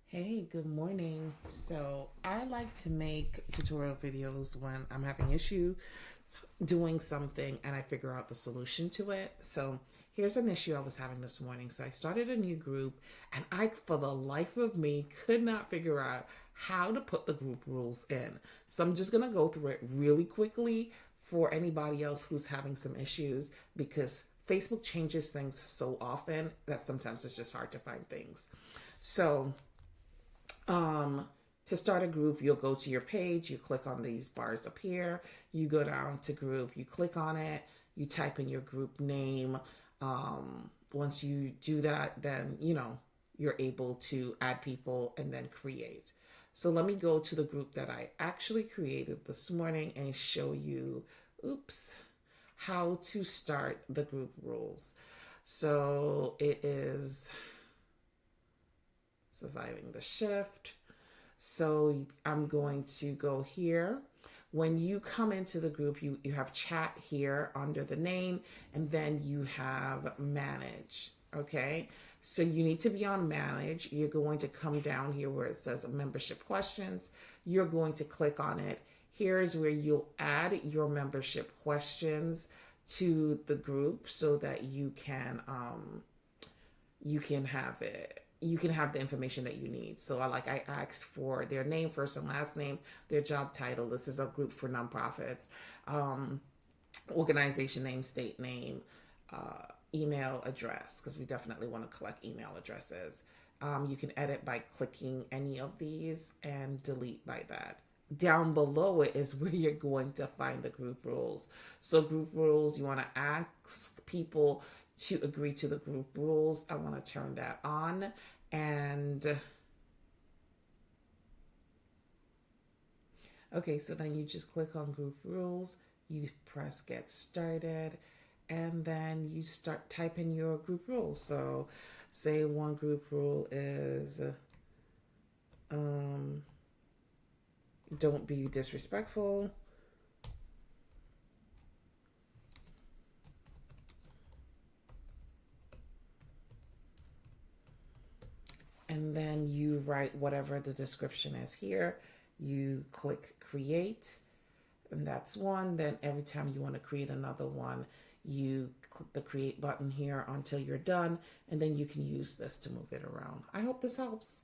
Hey, good morning. So, I like to make tutorial videos when I'm having issue doing something and I figure out the solution to it. So, here's an issue I was having this morning. So, I started a new group and I, for the life of me, could not figure out how to put the group rules in. So, I'm just going to go through it really quickly for anybody else who's having some issues because Facebook changes things so often that sometimes it's just hard to find things. So, um, to start a group, you'll go to your page, you click on these bars up here, you go down to group, you click on it, you type in your group name. Once you do that, then you're able to add people and then create. So let me go to the group that I actually created this morning and show you, oops, how to start the group rules. So it is surviving the shift. So I'm going to go here. When you come into the group, you have chat here under the name, and then you have manage. Okay. So you need to be on manage. You're going to come down here where it says membership questions. You're going to click on it. Here's where you'll add your membership questions to the group so that you can have it, you can have the information that you need. So I asked for their name, first and last name, their job title. This is a group for nonprofits. Um, Organization name, state name, email address, because we definitely want to collect email addresses. You can edit by clicking any of these and delete by that. Down below it is where you're going to find the group rules. So group rules, you want to ask people to agree to the group rules. I want to turn that on. And okay, so then you just click on group rules, you press get started, and then you start typing your group rules. So say one group rule is um, don't be disrespectful. And then you write whatever the description is here. You click create, and that's one. Then every time you want to create another one, you click the create button here until you're done, and then you can use this to move it around. I hope this helps.